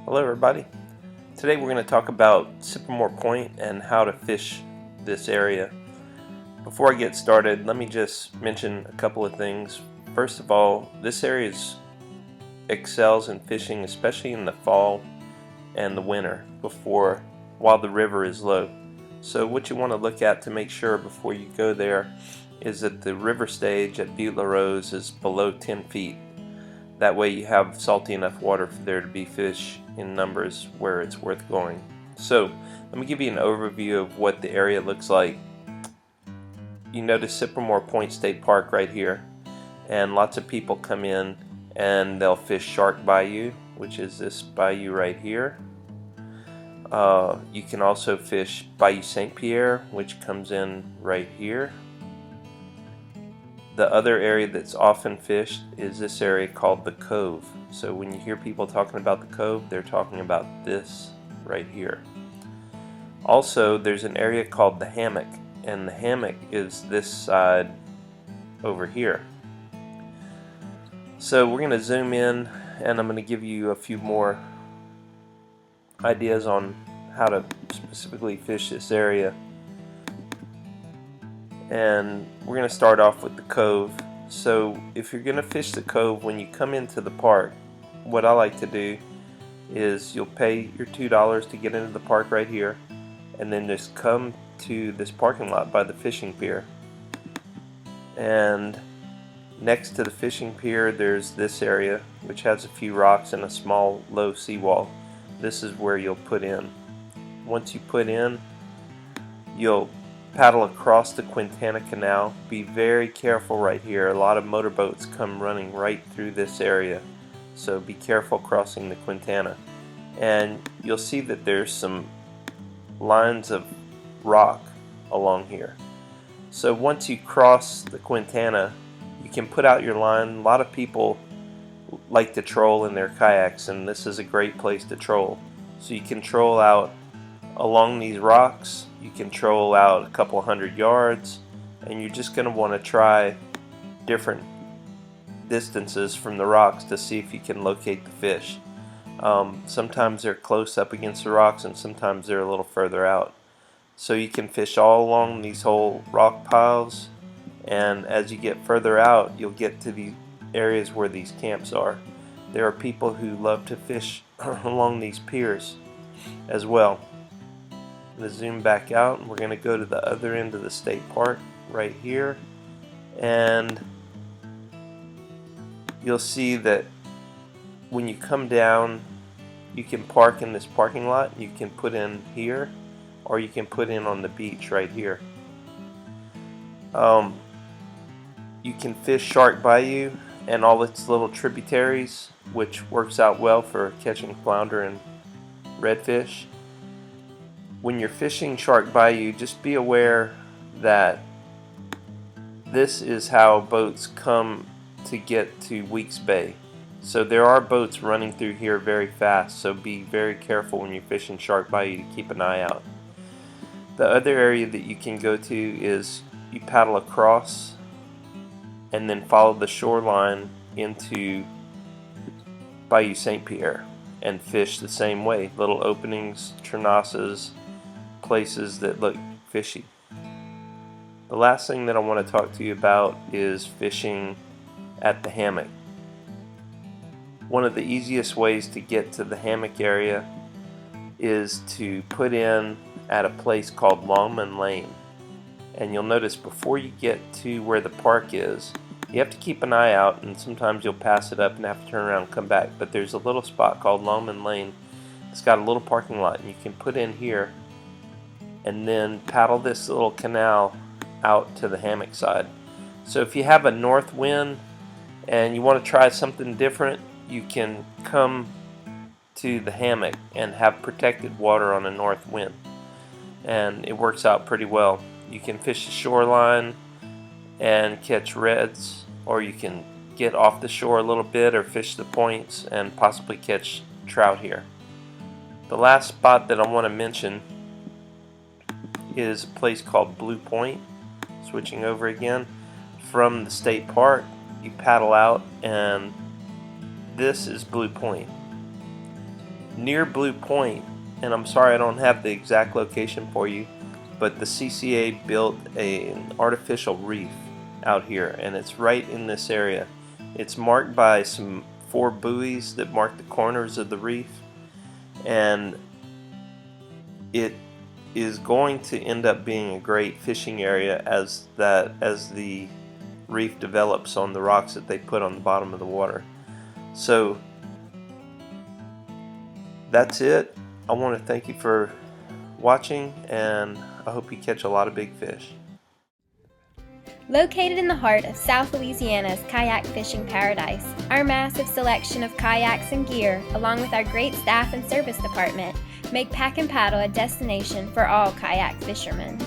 Hello everybody. Today we're going to talk about Cypremort Point and how to fish this area. Before I get started, let me just mention a couple of things. First of all, this area excels in fishing, especially in the fall and the winter while the river is low. So what you want to look at to make sure before you go there is that the river stage at Butte La Rose is below 10 feet. That way you have salty enough water for there to be fish in numbers where it's worth going. So let me give you an overview of what the area looks like. You notice Cypremort Point State Park right here, and lots of people come in and they'll fish Shark Bayou, which is this bayou right here. You can also fish Bayou St. Pierre, which comes in right here. The other area that's often fished is this area called the Cove. So when you hear people talking about the Cove, they're talking about this right here. Also, there's an area called the Hammock, and the Hammock is this side over here. So we're going to zoom in, and I'm going to give you a few more ideas on how to specifically fish this area. And we're going to start off with the Cove. So if you're going to fish the Cove, when you come into the park, what I like to do is you'll pay your $2 to get into the park right here, and then just come to this parking lot by the fishing pier. And next to the fishing pier there's this area which has a few rocks and a small low seawall. This is where you'll put in. Once you put in, you'll paddle across the Quintana Canal. Be very careful right here. A lot of motorboats come running right through this area, so be careful crossing the Quintana. And you'll see that there's some lines of rock along here. So once you cross the Quintana, you can put out your line. A lot of people like to troll in their kayaks, and this is a great place to troll. So you can troll out along these rocks. You can troll out a couple hundred yards, and you're just going to want to try different distances from the rocks to see if you can locate the fish. Sometimes they're close up against the rocks, and sometimes they're a little further out. So you can fish all along these whole rock piles, and as you get further out, you'll get to the areas where these camps are. There are people who love to fish along these piers as well. I'm going to zoom back out, and we're going to go to the other end of the state park right here, and you'll see that when you come down, you can park in this parking lot. You can put in here, or you can put in on the beach right here. You can fish Shark Bayou and all its little tributaries, which works out well for catching flounder and redfish. When you're fishing Shark Bayou, just be aware that this is how boats come to get to Weeks Bay. So there are boats running through here very fast, so be very careful when you're fishing Shark Bayou to keep an eye out. The other area that you can go to is you paddle across and then follow the shoreline into Bayou St. Pierre and fish the same way. Little openings, ternasses, places that look fishy. The last thing that I want to talk to you about is fishing at the Hammock. One of the easiest ways to get to the Hammock area is to put in at a place called Longman Lane. And you'll notice before you get to where the park is, you have to keep an eye out, and sometimes you'll pass it up and have to turn around and come back. But there's a little spot called Longman Lane. It's got a little parking lot, and you can put in here and then paddle this little canal out to the Hammock side. So if you have a north wind and you want to try something different, you can come to the Hammock and have protected water on a north wind, and it works out pretty well. You can fish the shoreline and catch reds, or you can get off the shore a little bit or fish the points and possibly catch trout here. The last spot that I want to mention is a place called Blue Point. Switching over again from the state park, you paddle out, and this is Blue Point. near Blue Point, and I'm sorry I don't have the exact location for you, but the CCA built an artificial reef out here, and it's right in this area. It's marked by some 4 buoys that mark the corners of the reef, and it is going to end up being a great fishing area as the reef develops on the rocks that they put on the bottom of the water. So that's it. I want to thank you for watching, and I hope you catch a lot of big fish. Located in the heart of South Louisiana's kayak fishing paradise, our massive selection of kayaks and gear, along with our great staff and service department, make Pack and Paddle a destination for all kayak fishermen.